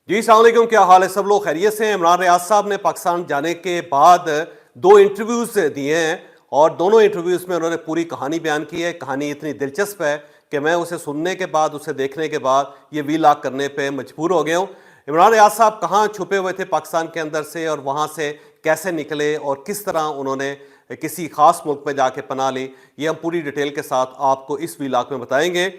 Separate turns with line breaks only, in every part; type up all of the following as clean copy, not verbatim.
जी अस्सलाम वालेकुम, क्या हाल है? सब लोग खैरियत से हैं? इमरान रियाज साहब ने पाकिस्तान जाने के बाद दो इंटरव्यूज दिए हैं और दोनों इंटरव्यूज में उन्होंने पूरी कहानी बयान की है। कहानी इतनी दिलचस्प है कि मैं उसे सुनने के बाद, उसे देखने के बाद ये वीलॉग करने पे मजबूर हो गया हूँ। इमरान रियाज साहब कहाँ छुपे हुए थे पाकिस्तान के अंदर से और वहाँ से कैसे निकले और किस तरह उन्होंने किसी खास मुल्क में जाके पनाह ली, ये हम पूरी डिटेल के साथ आपको इस वीलॉग में बताएंगे।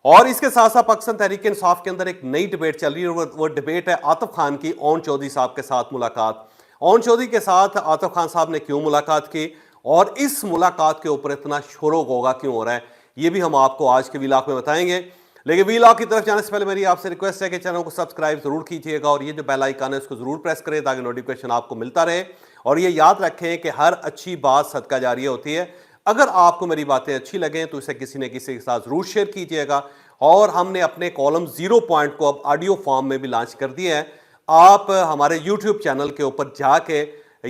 और इसके साथ साथ पाकिस्तान तहरीक इंसाफ के अंदर एक नई डिबेट चल रही है और वो डिबेट है आतिफ खान की ओन चौधरी साहब के साथ मुलाकात। ओन चौधरी के साथ आतिफ खान साहब ने क्यों मुलाकात की और इस मुलाकात के ऊपर इतना शोरो गोगा क्यों हो रहा है, ये भी हम आपको आज के वीलॉग में बताएंगे। लेकिन वीलॉग की तरफ जाने से पहले मेरी आपसे रिक्वेस्ट है कि चैनल को सब्सक्राइब जरूर कीजिएगा और ये जो बेल आइकन है उसको जरूर प्रेस करें ताकि नोटिफिकेशन आपको मिलता रहे। और ये याद रखें कि हर अच्छी बात सदका जारिया होती है। अगर आपको मेरी बातें अच्छी लगें तो इसे किसी न किसी के साथ जरूर शेयर कीजिएगा। और हमने अपने कॉलम 0 पॉइंट को अब ऑडियो फॉर्म में भी लॉन्च कर दिया है। आप हमारे यूट्यूब चैनल के ऊपर जाके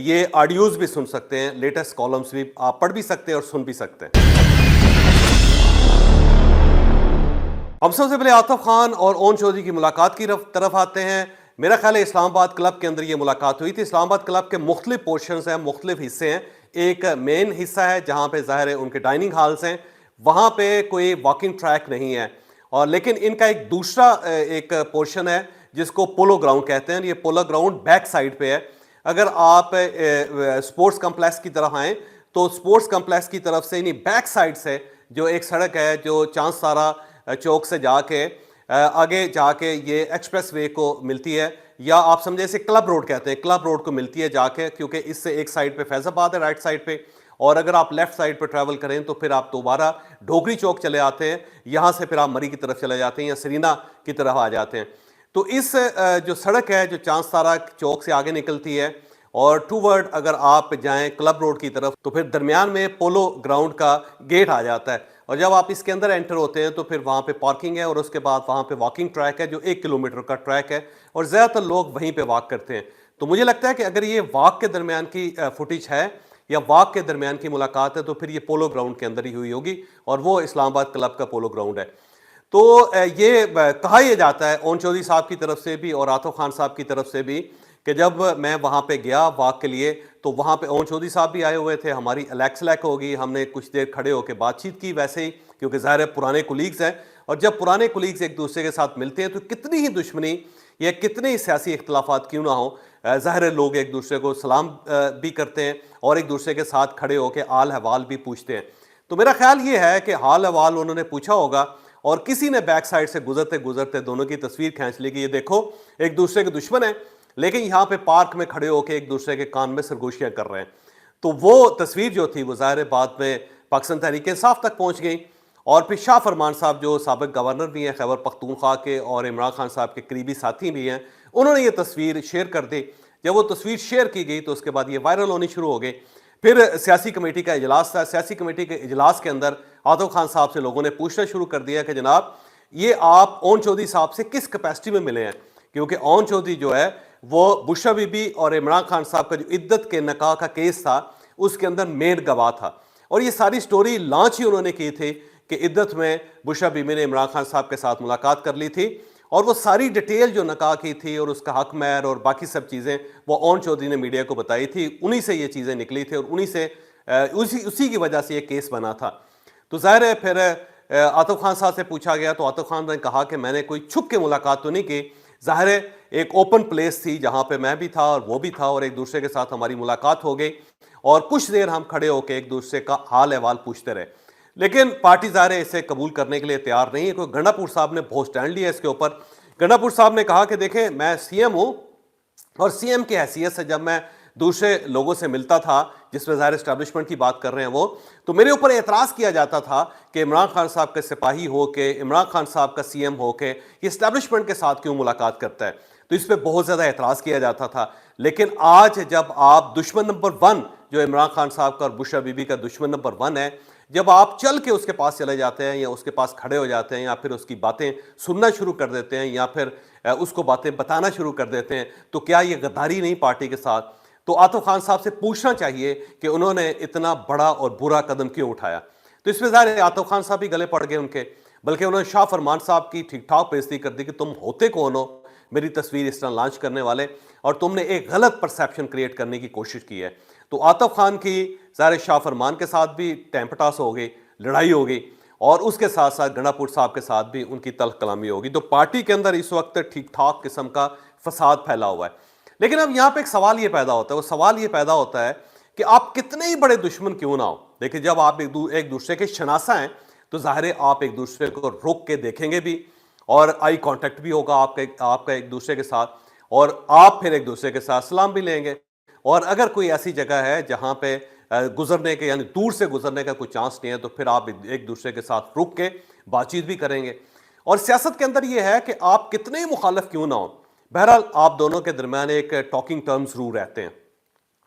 ये ऑडियोज भी सुन सकते हैं, लेटेस्ट कॉलम्स भी आप पढ़ भी सकते हैं और सुन भी सकते हैं। हम सबसे पहले आतिफ खान और ओन चौधरी की मुलाकात की तरफ आते हैं। मेरा ख्याल है इस्लामाबाद क्लब के अंदर ये मुलाकात हुई थी। इस्लामाबाद क्लब के मुख्तलिफ पोर्शंस हैं, मुख्तलिफ हिस्से हैं। एक मेन हिस्सा है जहां पे ज़ाहिर है उनके डाइनिंग हॉल्स हैं, वहां पे कोई वॉकिंग ट्रैक नहीं है। और लेकिन इनका एक दूसरा एक पोर्शन है जिसको पोलो ग्राउंड कहते हैं। ये पोलो ग्राउंड बैक साइड पे है। अगर आप स्पोर्ट्स कम्प्लेक्स की तरफ आएँ तो स्पोर्ट्स कम्प्लेक्स की तरफ से यानी बैक साइड से जो एक सड़क है जो चांद सारा चौक से जाके आगे जाके ये एक्सप्रेस वे को मिलती है, या आप समझे इसे क्लब रोड कहते हैं, क्लब रोड को मिलती है जाके, क्योंकि इससे एक साइड पे फैजाबाद है राइट साइड पे, और अगर आप लेफ्ट साइड पर ट्रैवल करें तो फिर आप दोबारा ढोकरी चौक चले आते हैं, यहाँ से फिर आप मरी की तरफ चले जाते हैं या सरीना की तरफ आ जाते हैं। तो इस जो सड़क है जो चांद सारा चौक से आगे निकलती है और टूवर्ड अगर आप जाएं क्लब रोड की तरफ तो फिर दरमियान में पोलो ग्राउंड का गेट आ जाता है। और जब आप इसके अंदर एंटर होते हैं तो फिर वहाँ पे पार्किंग है और उसके बाद वहाँ पे वॉकिंग ट्रैक है जो 1 किलोमीटर का ट्रैक है और ज़्यादातर लोग वहीं पे वॉक करते हैं। तो मुझे लगता है कि अगर ये वॉक के दरमियान की फुटेज है या वॉक के दरमियान की मुलाकात है तो फिर ये पोलो ग्राउंड के अंदर ही हुई होगी और वो इस्लामाबाद क्लब का पोलो ग्राउंड है। तो ये कहा यह जाता है ओन चौधरी साहब की तरफ से भी और आतिफ खान साहब की तरफ से भी कि जब मैं वहाँ पे गया वॉक के लिए तो वहाँ पे ओन चौधरी साहब भी आए हुए थे, हमारी अलैक्स होगी, हमने कुछ देर खड़े होकर बातचीत की वैसे ही, क्योंकि ज़ाहिर है पुराने कुलीग्स हैं और जब पुराने कुलीग्स एक दूसरे के साथ मिलते हैं तो कितनी ही दुश्मनी या कितने ही सियासी इख्तलाफात क्यों ना हो, ज़ाहिर है लोग एक दूसरे को सलाम भी करते हैं और एक दूसरे के साथ खड़े होकर हाल हवाल भी पूछते हैं। तो मेरा ख्याल ये है कि हाल हवाल उन्होंने पूछा होगा और किसी ने बैक साइड से गुजरते गुजरते दोनों की तस्वीर खींच ली कि ये देखो एक दूसरे के दुश्मन है लेकिन यहाँ पे पार्क में खड़े होकर एक दूसरे के कान में सरगोशियां कर रहे हैं। तो वो तस्वीर जो थी वो ज़ाहिर बाद में पाकिस्तान तहरीक इंसाफ तक पहुँच गई और फिर शाह फरमान साहब जो साबिक गवर्नर भी हैं खैबर पख्तूनख्वा के और इमरान खान साहब के करीबी साथी भी हैं, उन्होंने ये तस्वीर शेयर कर दी। जब वो तस्वीर शेयर की गई तो उसके बाद ये वायरल होनी शुरू हो गई। फिर सियासी कमेटी का इजलास था। सियासी कमेटी के इजलास के अंदर आतिफ खान साहब से लोगों ने पूछना शुरू कर दिया कि जनाब ये आप ओन चौधरी साहब से किस कैपेसिटी में मिले हैं, क्योंकि ओन चौधरी जो है वो बुशरा बीबी और इमरान खान साहब का जो इद्दत के निकाह का केस था उसके अंदर मेन गवाह था। और ये सारी स्टोरी लॉन्च ही उन्होंने की थी कि इद्दत में बुशरा बीबी ने इमरान खान साहब के साथ मुलाकात कर ली थी और वो सारी डिटेल जो निकाह की थी और उसका हक महर और बाकी सब चीज़ें वो ओन चौधरी ने मीडिया को बताई थी। उन्हीं से ये चीज़ें निकली थी और उन्हीं से उसी की वजह से ये केस बना था। तो ज़ाहिर है फिर आतिफ खान साहब से पूछा गया तो आतिफ खान ने कहा कि मैंने कोई छुप के मुलाकात तो नहीं की, ज़ाहिर है एक ओपन प्लेस थी जहाँ पे मैं भी था और वो भी था और एक दूसरे के साथ हमारी मुलाकात हो गई और कुछ देर हम खड़े होकर एक दूसरे का हाल अहवाल पूछते रहे। लेकिन पार्टी ज़ाहिर है इसे कबूल करने के लिए तैयार नहीं है, क्योंकि गंडापुर साहब ने बहुत स्टैंड लिया इसके ऊपर। गंडापुर साहब ने कहा कि देखें मैं सीएम हूँ और सीएम की हैसियत से जब मैं दूसरे लोगों से मिलता था जिसमें ज़ाहिर एस्टैब्लिशमेंट की बात कर रहे हैं वो, तो मेरे ऊपर एतराज़ किया जाता था कि इमरान खान साहब के सिपाही हो के, इमरान खान साहब का सीएम हो के ये एस्टैब्लिशमेंट के साथ क्यों मुलाकात करता है, तो इस पर बहुत ज़्यादा एतराज़ किया जाता था। लेकिन आज जब आप दुश्मन नंबर 1 जो इमरान खान साहब का और बुशरा बीबी का दुश्मन नंबर 1 है, जब आप चल के उसके पास चले जाते हैं या उसके पास खड़े हो जाते हैं या फिर उसकी बातें सुनना शुरू कर देते हैं या फिर उसको बातें बताना शुरू कर देते हैं, तो क्या ये गद्दारी नहीं पार्टी के साथ? तो आतिफ खान साहब से पूछना चाहिए कि उन्होंने इतना बड़ा और बुरा कदम क्यों उठाया। तो इसमें ज़ाहिर है आतिफ खान साहब भी गले पड़ गए उनके, बल्कि उन्होंने शाह फरमान साहब की ठीक ठाक बेइज्जती कर दी कि तुम होते कौन हो, मेरी तस्वीर इस तरह लॉन्च करने वाले, और तुमने एक गलत परसेप्शन क्रिएट करने की कोशिश की है। तो आतिफ खान की ज़ाहिर शाह फरमान के साथ भी टेम्पटास हो गई, लड़ाई हो गई, और उसके साथ साथ गंडापुर साहब के साथ भी उनकी तल्ख कलामी होगी। तो पार्टी के अंदर इस वक्त ठीक ठाक किस्म का फसाद फैला हुआ है। लेकिन अब यहाँ पे एक सवाल ये पैदा होता है, वो सवाल ये पैदा होता है कि आप कितने ही बड़े दुश्मन क्यों ना हो, देखिए जब आप एक दूसरे के शनासा हैं तो जाहिर है आप एक दूसरे को रुक के देखेंगे भी, और आई कांटेक्ट भी होगा आपका एक दूसरे के साथ, और आप फिर एक दूसरे के साथ सलाम भी लेंगे। और अगर कोई ऐसी जगह है जहां पे गुजरने के यानी दूर से गुजरने का कोई चांस नहीं है, तो फिर आप एक दूसरे के साथ रुक के बातचीत भी करेंगे। और सियासत के अंदर यह है कि आप कितने ही मुखालिफ क्यों ना हो, बहरहाल आप दोनों के दरमियान एक टॉकिंग टर्म्स जरूर रहते हैं।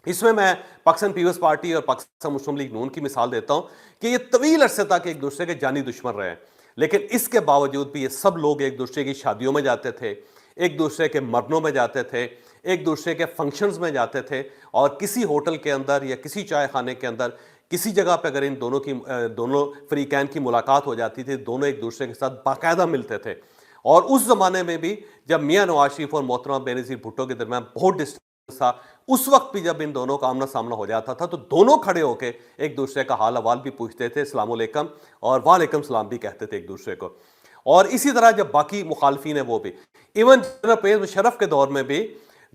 इसमें मैं पाकिस्तान पीपल्स पार्टी और पाकिस्तान मुस्लिम लीग नून की मिसाल देता हूं कि ये तवील अरसे तक एक दूसरे के जानी दुश्मन रहे हैं, लेकिन इसके बावजूद भी ये सब लोग एक दूसरे की शादियों में जाते थे, एक दूसरे के मरनों में जाते थे, एक दूसरे के फंक्शंस में जाते थे, और किसी होटल के अंदर या किसी चाय खाने के अंदर किसी जगह पर अगर इन दोनों फ्रीकैन की मुलाकात हो जाती थी, दोनों एक दूसरे के साथ बाकायदा मिलते थे। और उस जमाने में भी जब मियां नवाज शरीफ और मोहतरमा बेनज़ीर भुट्टो के दरमियान बहुत डिस्टेंस था, उस वक्त भी जब इन दोनों का आमना सामना हो जाता था तो दोनों खड़े होकर एक दूसरे का हाल अहवाल भी पूछते थे, अस्सलाम वालेकुम और वालेकुम सलाम भी कहते थे एक दूसरे को। और इसी तरह जब बाकी मुखालफीन है वो भी, इवन जनरल परवेज मुशर्रफ के दौर में भी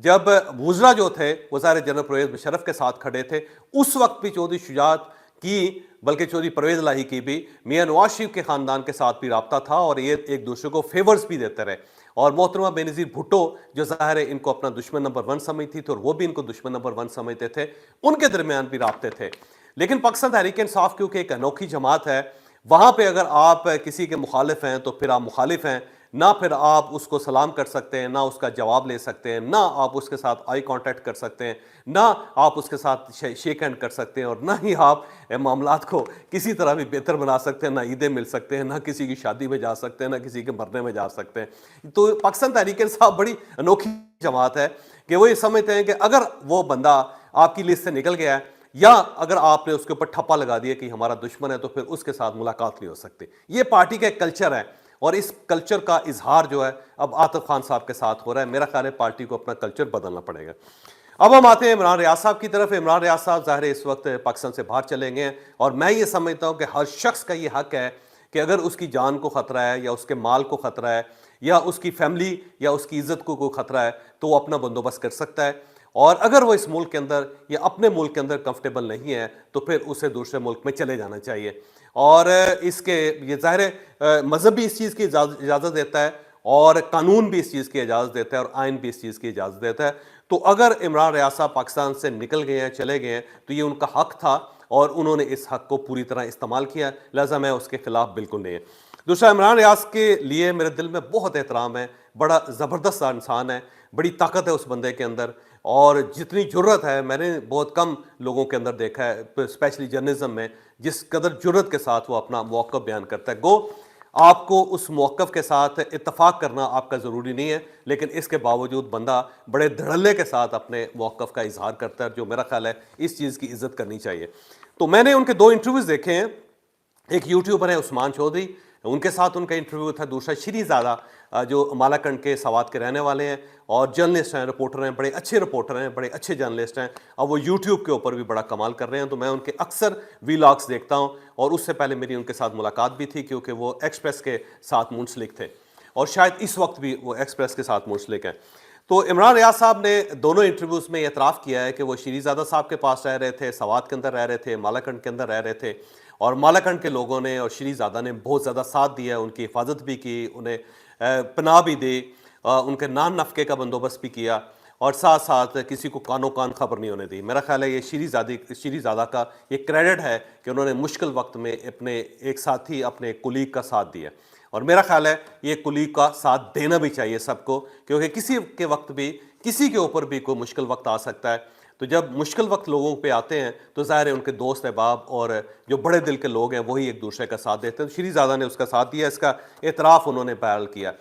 जब वुज़रा जो थे वो सारे जनरल परवेज मुशर्रफ के साथ खड़े थे, उस वक्त भी चौधरी शुजात की, बल्कि चौधरी परवेज इलाही की भी मियां नवाज शरीफ के खानदान के साथ भी रब्ता था, और ये एक दूसरे को फेवर्स भी देते रहे। और मोहतरमा बेनज़ीर भुट्टो जो ज़ाहिर है इनको अपना दुश्मन नंबर 1 समझती थी और वो भी इनको दुश्मन नंबर 1 समझते थे, उनके दरमियान भी राब्ते थे। लेकिन पाकिस्तान तहरीक इंसाफ क्योंकि एक अनोखी जमात है, वहां पे अगर आप किसी के मुखालिफ हैं तो फिर आप मुखालिफ हैं, ना फिर आप उसको सलाम कर सकते हैं, ना उसका जवाब ले सकते हैं, ना आप उसके साथ आई कांटेक्ट कर सकते हैं, ना आप उसके साथ शेक हैंड कर सकते हैं, और ना ही आप मामलात को किसी तरह भी बेहतर बना सकते हैं, ना ईदें मिल सकते हैं, ना किसी की शादी में जा सकते हैं, ना किसी के मरने में जा सकते हैं। तो पाकिस्तान तहरीक इंसाफ बड़ी अनोखी जमात है कि वो ये समझते हैं कि अगर वो बंदा आपकी लिस्ट से निकल गया है, या अगर आपने उसके ऊपर ठप्पा लगा दिया कि हमारा दुश्मन है, तो फिर उसके साथ मुलाकात नहीं हो सकती। ये पार्टी का एक कल्चर है, और इस कल्चर का इजहार जो है अब आतिफ खान साहब के साथ हो रहा है। मेरा ख्याल है पार्टी को अपना कल्चर बदलना पड़ेगा। अब हम आते हैं इमरान रियाज साहब की तरफ। इमरान रियाज साहब ज़ाहिर है इस वक्त पाकिस्तान से बाहर चले गए हैं, और मैं ये समझता हूँ कि हर शख्स का ये हक है कि अगर उसकी जान को ख़तरा है, या उसके माल को ख़तरा है, या उसकी फैमिली या उसकी इज़्ज़त को कोई ख़तरा है, तो वो अपना बंदोबस्त कर सकता है। और अगर वो इस मुल्क के अंदर या अपने मुल्क के अंदर कंफर्टेबल नहीं है, तो फिर उसे दूसरे मुल्क में चले जाना चाहिए। और इसके ये ज़ाहिर है मज़हब भी इस चीज़ की इजाज़त देता है, और कानून भी इस चीज़ की इजाज़त देता है, और आइन भी इस चीज़ की इजाज़त देता है। तो अगर इमरान रियाज साहब पाकिस्तान से निकल गए हैं, चले गए हैं, तो ये उनका हक था, और उन्होंने इस हक को पूरी तरह इस्तेमाल किया, लिहाजा मैं उसके खिलाफ बिल्कुल नहीं है। दूसरा, इमरान रियाज के लिए मेरे दिल में बहुत एहतराम है, बड़ा ज़बरदस्त इंसान है, बड़ी ताकत है उस बंदे के अंदर, और जितनी जुर्रत है मैंने बहुत कम लोगों के अंदर देखा है, स्पेशली जर्नलिज्म में, जिस कदर जुर्रत के साथ वो अपना मौक़िफ़ बयान करता है। गो आपको उस मौक़िफ़ के साथ इत्तफ़ाक़ करना आपका ज़रूरी नहीं है, लेकिन इसके बावजूद बंदा बड़े धड़ल्ले के साथ अपने मौक़िफ़ का इज़हार करता है, जो मेरा ख़्याल है इस चीज़ की इज़्ज़त करनी चाहिए। तो मैंने उनके 2 इंटरव्यूज़ देखे हैं, एक यूट्यूबर है उस्मान चौधरी, उनके साथ उनका इंटरव्यू था, दूसरा श्रीज़ादा जो मालाकंड के सवात के रहने वाले हैं, और जर्नलिस्ट हैं, रिपोर्टर हैं, बड़े अच्छे रिपोर्टर हैं, बड़े अच्छे जर्नलिस्ट हैं, और वो यूट्यूब के ऊपर भी बड़ा कमाल कर रहे हैं। तो मैं उनके अक्सर वीलॉग्स देखता हूँ, और उससे पहले मेरी उनके साथ मुलाकात भी थी, क्योंकि वो एक्सप्रेस के साथ मुंसलिक थे, और शायद इस वक्त भी वो एक्सप्रेस के साथ मुंसलिक हैं। तो इमरान रियाज साहब ने दोनों इंटरव्यूज़ में एतराफ़ किया है कि वो श्रीज़ादा साहब के पास रह रहे थे, सवात के अंदर रह रहे थे, मालाकंड के अंदर रह रहे थे, और मालाकंड के लोगों ने और श्रीज़ादा ने बहुत ज़्यादा साथ दिया, उनकी हिफाजत भी की, उन्हें पनाह भी दी, उनके नान नफ़के का बंदोबस्त भी किया, और साथ साथ किसी को कानो कान खबर नहीं होने दी। मेरा ख्याल है ये श्रीज़ादा का ये क्रेडिट है कि उन्होंने मुश्किल वक्त में अपने एक साथी, अपने कुलीग का साथ दिया, और मेरा ख्याल है ये कुलीग का साथ देना भी चाहिए सबको, क्योंकि किसी के वक्त भी किसी के ऊपर भी कोई मुश्किल वक्त आ सकता है। तो जब मुश्किल वक्त लोगों पे आते हैं तो ज़ाहिर है उनके दोस्त अहबाब और जो बड़े दिल के लोग हैं वही एक दूसरे का साथ देते हैं। तो श्रीज़ादा ने उसका साथ दिया, इसका एतराफ़ उन्होंने बयान किया।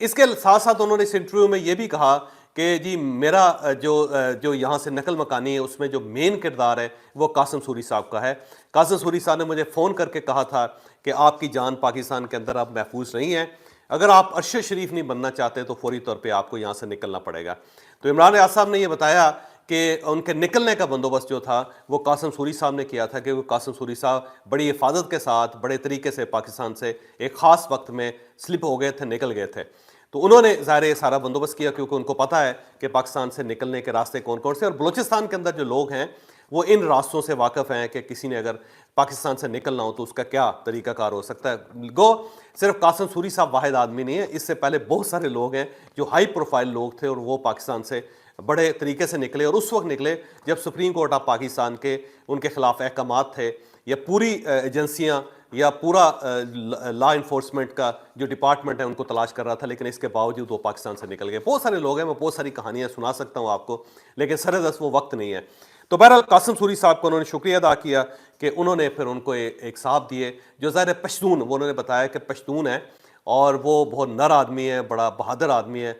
इसके साथ साथ उन्होंने इस इंटरव्यू में ये भी कहा कि जी मेरा जो यहाँ से नकल मकानी है उसमें जो मेन किरदार है वो कासिम सूरी साहब का है। कासिम सूरी साहब ने मुझे फ़ोन करके कहा था कि आपकी जान पाकिस्तान के अंदर अब महफूज नहीं है, अगर आप अरशद शरीफ नहीं बनना चाहते तो फौरी तौर पे आपको यहाँ से निकलना पड़ेगा। तो इमरान रियाज साहब ने यह बताया कि उनके निकलने का बंदोबस्त जो था वो कासिम सूरी साहब ने किया था, कि वो कासिम सूरी साहब बड़ी हिफाजत के साथ बड़े तरीके से पाकिस्तान से एक ख़ास वक्त में स्लिप हो गए थे, निकल गए थे। तो उन्होंने ज़ाहिर ये सारा बंदोबस्त किया क्योंकि उनको पता है कि पाकिस्तान से निकलने के रास्ते कौन कौन से, और बलूचिस्तान के अंदर जो लोग हैं वो इन रास्तों से वाकिफ़ हैं कि किसी ने अगर पाकिस्तान से निकलना हो तो उसका क्या तरीकाकार हो सकता है। गो सिर्फ कासिम सूरी साहब वाहिद आदमी नहीं है, इससे पहले बहुत सारे लोग हैं जो हाई प्रोफाइल लोग थे और वो पाकिस्तान से बड़े तरीके से निकले, और उस वक्त निकले जब सुप्रीम कोर्ट ऑफ पाकिस्तान के उनके खिलाफ अहकामात थे, या पूरी एजेंसियां या पूरा लॉ इन्फोर्समेंट का जो डिपार्टमेंट है उनको तलाश कर रहा था, लेकिन इसके बावजूद वो पाकिस्तान से निकल गए। बहुत सारे लोग हैं, मैं बहुत सारी कहानियां सुना सकता हूं आपको, लेकिन सरदस्त वो वक्त नहीं है। तो बहरहाल कासिम सूरी साहब को उन्होंने शुक्रिया अदा किया कि उन्होंने फिर उनको एक साहब दिए जो ज़ाहिर पश्तून, वो उन्होंने बताया कि पश्तून है और वो बहुत नर आदमी है, बड़ा बहादुर आदमी है।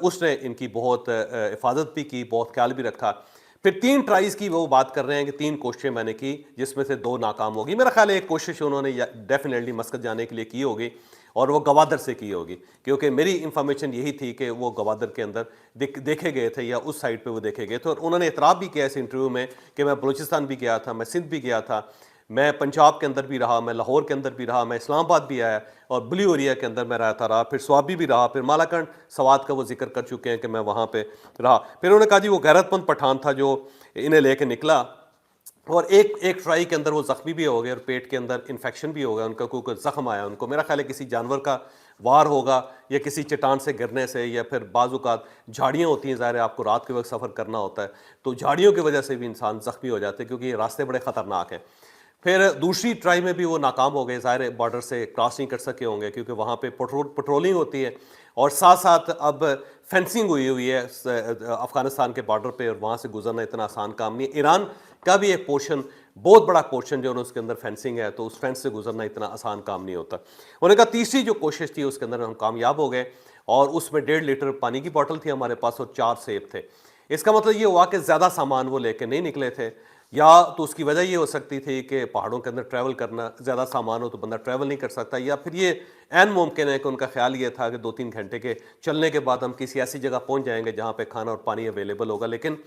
उसने इनकी बहुत हिफाजत भी की, बहुत ख्याल भी रखा। फिर 3 ट्राइज़ की वो बात कर रहे हैं कि 3 कोशिशें मैंने की जिसमें से 2 नाकाम होगी। मेरा ख्याल है एक कोशिश उन्होंने डेफिनेटली मस्कत जाने के लिए की होगी और वो गवादर से की होगी, क्योंकि मेरी इंफॉर्मेशन यही थी कि वो गवादर के अंदर देखे गए थे या उस साइड पे वो देखे गए थे। और उन्होंने इतराफ़ भी किया इस इंटरव्यू में कि मैं बलूचिस्तान भी गया था, मैं सिंध भी गया था, मैं पंजाब के अंदर भी रहा, मैं लाहौर के अंदर भी रहा, मैं इस्लामाबाद भी आया और ब्लू एरिया के अंदर मैं रहता रहा, फिर स्वाबी भी रहा, फिर मालाकंड सवात का वो जिक्र कर चुके हैं कि मैं वहाँ पे रहा। फिर उन्होंने कहा जी वो गैरतमंद पठान था जो इन्हें लेके निकला और एक ट्राई के अंदर वो ज़ख्मी भी हो गए और पेट के अंदर इन्फेक्शन भी हो गया, उनका कोई ज़ख्म आया उनको। मेरा ख्याल है किसी जानवर का वार होगा या किसी चट्टान से गिरने से, या फिर बाज़ औक़ात झाड़ियाँ होती हैं, ज़ाहिर है आपको रात के वक्त सफ़र करना होता है, तो झाड़ियों की वजह से भी इंसान ज़ख्मी हो जाते हैं क्योंकि ये रास्ते बड़े ख़तरनाक हैं। फिर दूसरी ट्राई में भी वो नाकाम हो गए, ज़ाहिर बॉर्डर से क्रॉस नहीं कर सके होंगे क्योंकि वहाँ पे पेट्रोलिंग होती है और साथ साथ अब फेंसिंग हुई है अफ़गानिस्तान के बॉर्डर पे, और वहाँ से गुजरना इतना आसान काम नहीं है। ईरान का भी एक पोर्शन, बहुत बड़ा पोर्शन जो है उसके अंदर फेंसिंग है, तो उस फेंस से गुजरना इतना आसान काम नहीं होता। उन्होंने कहा तीसरी जो कोशिश थी उसके अंदर हम कामयाब हो गए और उसमें 1.5 लीटर पानी की बोतल थी हमारे पास और 4 सेब थे। इसका मतलब ये हुआ कि ज़्यादा सामान वो लेके नहीं निकले थे, या तो उसकी वजह ये हो सकती थी कि पहाड़ों के अंदर ट्रैवल करना, ज़्यादा सामान हो तो बंदा ट्रैवल नहीं कर सकता, या फिर ये ऐन मुमकिन है कि उनका ख्याल ये था कि 2-3 घंटे के चलने के बाद हम किसी ऐसी जगह पहुंच जाएंगे जहां पे खाना और पानी अवेलेबल होगा, लेकिन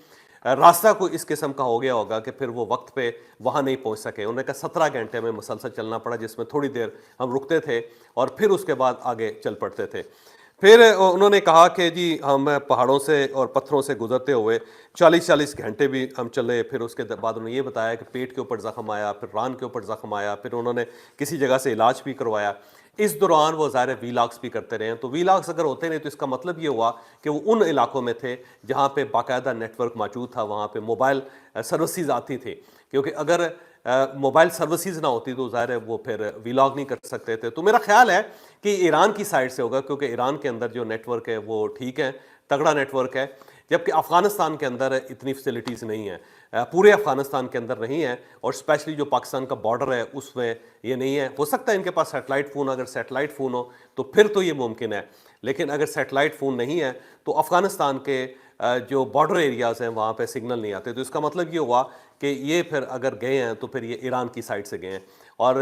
रास्ता कोई इस किस्म का हो गया होगा कि फिर वो वक्त पे वहाँ नहीं पहुँच सके। उन्होंने कहा 17 घंटे में मुसलसल चलना पड़ा, जिसमें थोड़ी देर हम रुकते थे और फिर उसके बाद आगे चल पड़ते थे। फिर उन्होंने कहा कि जी हम पहाड़ों से और पत्थरों से गुजरते हुए 40-40 घंटे भी हम चले। फिर उसके बाद उन्होंने ये बताया कि पेट के ऊपर ज़ख्म आया, फिर रान के ऊपर ज़ख्म आया, फिर उन्होंने किसी जगह से इलाज भी करवाया। इस दौरान वो ज़ाहिर वीलॉग्स भी करते रहे। तो वीलॉग्स अगर होते नहीं तो इसका मतलब ये हुआ कि वो उन इलाकों में थे जहाँ पे बाकायदा नेटवर्क मौजूद था, वहाँ पे मोबाइल सर्विसेज आती थी, क्योंकि अगर मोबाइल सर्विसेज ना होती तो ज़ाहिर है वो फिर वीलॉग नहीं कर सकते थे। तो मेरा ख्याल है कि ईरान की साइड से होगा, क्योंकि ईरान के अंदर जो नेटवर्क है वो ठीक है, तगड़ा नेटवर्क है, जबकि अफ़गानिस्तान के अंदर इतनी फैसिलिटीज़ नहीं है, पूरे अफ़गानिस्तान के अंदर नहीं है, और स्पेशली जो पाकिस्तान का बॉर्डर है उसमें ये नहीं है। हो सकता है इनके पास सैटेलाइट फ़ोन, अगर सैटेलाइट फ़ोन हो तो फिर तो ये मुमकिन है, लेकिन अगर सैटेलाइट फ़ोन नहीं है तो अफ़गानिस्तान के जो बॉर्डर एरियाज़ हैं वहाँ पे सिग्नल नहीं आते। तो इसका मतलब ये हुआ कि ये फिर अगर गए हैं तो फिर ये ईरान की साइड से गए हैं, और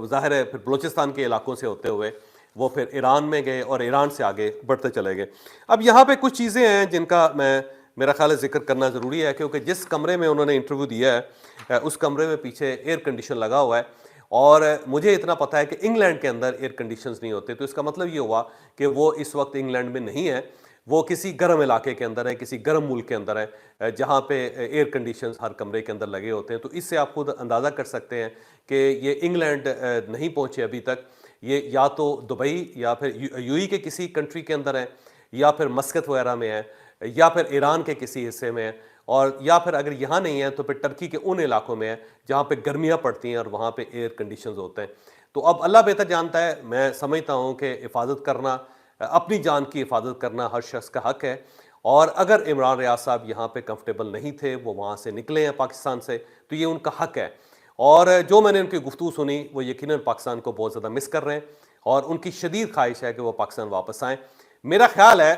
ज़ाहिर है फिर बलूचिस्तान के इलाकों से होते हुए वो फिर ईरान में गए और ईरान से आगे बढ़ते चले गए। अब यहाँ पे कुछ चीज़ें हैं जिनका मेरा ख्याल है जिक्र करना ज़रूरी है, क्योंकि जिस कमरे में उन्होंने इंटरव्यू दिया है उस कमरे में पीछे एयर कंडीशन लगा हुआ है, और मुझे इतना पता है कि इंग्लैंड के अंदर एयर कंडीशंस नहीं होते। तो इसका मतलब ये हुआ कि वो इस वक्त इंग्लैंड में नहीं है, वो किसी गर्म इलाके के अंदर है, किसी गर्म मुल्क के अंदर है जहाँ पे एयर कंडीशंस हर कमरे के अंदर लगे होते हैं। तो इससे आप खुद अंदाज़ा कर सकते हैं कि ये इंग्लैंड नहीं पहुँचे अभी तक, ये या तो दुबई या फिर यूएई के किसी कंट्री के अंदर है, या फिर मस्कत वगैरह में है, या फिर ईरान के किसी हिस्से में है, और या फिर अगर यहाँ नहीं है तो फिर टर्की के उन इलाकों में है जहाँ पे गर्मियाँ पड़ती हैं और वहाँ पे एयर कंडीशंस होते हैं। तो अब अल्लाह बेहतर जानता है, मैं समझता हूँ कि हिफाजत करना, अपनी जान की हिफाजत करना हर शख्स का हक है, और अगर इमरान रियाज साहब यहाँ पे कंफर्टेबल नहीं थे, वो वहाँ से निकले हैं पाकिस्तान से, तो ये उनका हक है। और जो मैंने उनकी गुफ्तगू सुनी वो यकीनन पाकिस्तान को बहुत ज़्यादा मिस कर रहे हैं और उनकी शदीद ख्वाहिश है कि वो पाकिस्तान वापस आएँ। मेरा ख्याल है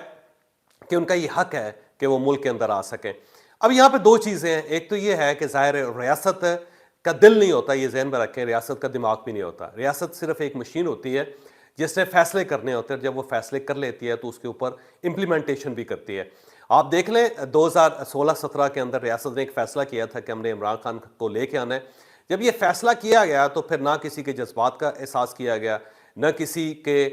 कि उनका ये हक है कि वो मुल्क के अंदर आ सकें। अब यहाँ पे 2 चीज़ें हैं, एक तो ये है कि ज़ाहिर रियासत का दिल नहीं होता, ये ज़हन में रखें, रियासत का दिमाग भी नहीं होता। रियासत सिर्फ एक मशीन होती है जिसने फैसले करने होते हैं, जब वो फैसले कर लेती है तो उसके ऊपर इम्प्लीमेंटेशन भी करती है। आप देख लें 2016-17 के अंदर रियासत ने एक फैसला किया था कि हमने इमरान खान को लेके आना है। जब ये फैसला किया गया तो फिर ना किसी के जज्बात का एहसास किया गया, न किसी के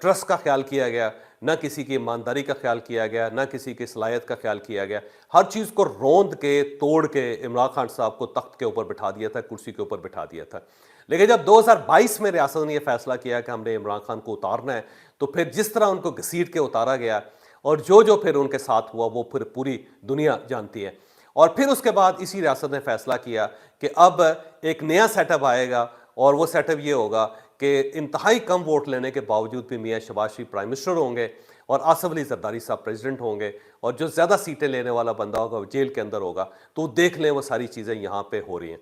ट्रस्ट का ख्याल किया गया, न किसी की ईमानदारी का ख्याल किया गया, न किसी की सलाहियत का ख्याल किया गया। हर चीज़ को रोंद के तोड़ के इमरान खान साहब को तख्त के ऊपर बिठा दिया था, कुर्सी के ऊपर बिठा दिया था। लेकिन जब 2022 में रियासत ने यह फैसला किया कि हमने इमरान खान को उतारना है, तो फिर जिस तरह उनको घसीट के उतारा गया और जो फिर उनके साथ हुआ वो फिर पूरी दुनिया जानती है। और फिर उसके बाद इसी रियासत ने फैसला किया कि अब एक नया सेटअप आएगा और वो सेटअप ये होगा कि इंतहाई कम वोट लेने के बावजूद भी मियां शहबाज शरीफ प्राइम मिनिस्टर होंगे और आसिफ अली जरदारी साहब प्रेसिडेंट होंगे, और जो ज़्यादा सीटें लेने वाला बंदा होगा वो जेल के अंदर होगा। तो देख लें वो सारी चीज़ें यहाँ पे हो रही हैं।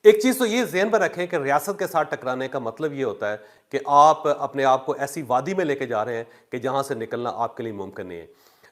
एक चीज़ तो ये ज़हन में रखें कि रियासत के साथ टकराने का मतलब ये होता है कि आप अपने आप को ऐसी वादी में लेके जा रहे हैं कि जहाँ से निकलना आपके लिए मुमकिन नहीं है।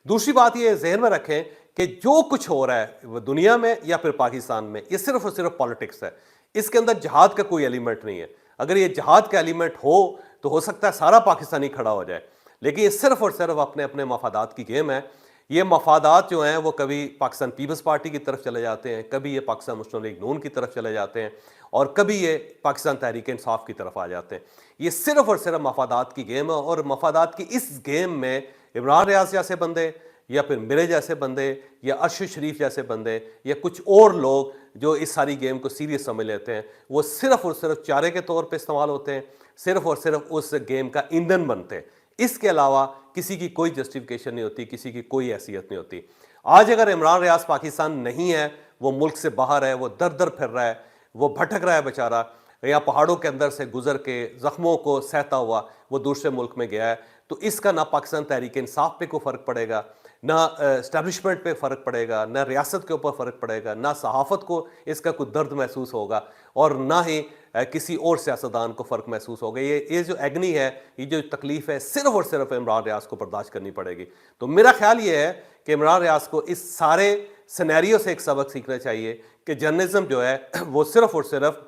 दूसरी बात ये जहन में रखें कि जो कुछ हो रहा है वो दुनिया में या फिर पाकिस्तान में, ये सिर्फ और सिर्फ पॉलिटिक्स है। इसके अंदर जहाद का कोई एलिमेंट नहीं है। अगर ये जहाद का एलिमेंट तो हो सकता है सारा पाकिस्तानी खड़ा हो जाए, लेकिन ये सिर्फ और सिर्फ अपने अपने मफादात की गेम है। ये मफादात जो हैं वो कभी पाकिस्तान पीपल्स पार्टी की तरफ चले जाते हैं, कभी ये पाकिस्तान मुस्लिम लीग नून की तरफ चले जाते हैं, और कभी ये पाकिस्तान तहरीक इंसाफ की तरफ आ जाते हैं। ये सिर्फ और सिर्फ मफादात की गेम है, और मफादात की इस गेम में इमरान रियाज जैसे बंदे या फिर मेरे जैसे बंदे या अरशद शरीफ जैसे बंदे या कुछ और लोग जो इस सारी गेम को सीरियस समझ लेते हैं, वो सिर्फ और सिर्फ चारे के तौर पे इस्तेमाल होते हैं, सिर्फ और सिर्फ उस गेम का ईंधन बनते हैं। इसके अलावा किसी की कोई जस्टिफिकेशन नहीं होती, किसी की कोई हैसियत नहीं होती। आज अगर इमरान रियाज पाकिस्तान नहीं है, वो मुल्क से बाहर है, वो दर दर फिर रहा है, वो भटक रहा है बेचारा, या पहाड़ों के अंदर से गुजर के जख्मों को सहता हुआ वो दूसरे मुल्क में गया है, तो इसका ना पाकिस्तान तहरीक इंसाफ पे कोई फ़र्क पड़ेगा, ना एस्टैब्लिशमेंट पे फ़र्क पड़ेगा, ना रियासत के ऊपर फ़र्क पड़ेगा, ना सहाफ़त को इसका कोई दर्द महसूस होगा, और ना ही किसी और सियासतदान को फ़र्क महसूस होगा। ये जो एगनी है, ये जो तकलीफ़ है, सिर्फ और सिर्फ इमरान रियाज को बर्दाश्त करनी पड़ेगी। तो मेरा ख्याल ये है कि इमरान रियाज को इस सारे सिनेरियो से एक सबक सीखना चाहिए कि जर्नलिज्म जो है वो सिर्फ और सिर्फ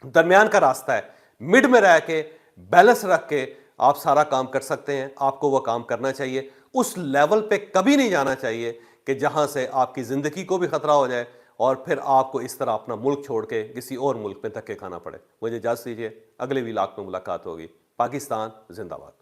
दरमियान का रास्ता है। मिड में रह के बैलेंस रख के आप सारा काम कर सकते हैं, आपको वो काम करना चाहिए। उस लेवल पे कभी नहीं जाना चाहिए कि जहां से आपकी ज़िंदगी को भी ख़तरा हो जाए और फिर आपको इस तरह अपना मुल्क छोड़ के किसी और मुल्क में धक्के खाना पड़े। मुझे इजाज़त दीजिए, अगले व्लॉग में मुलाकात होगी। पाकिस्तान जिंदाबाद।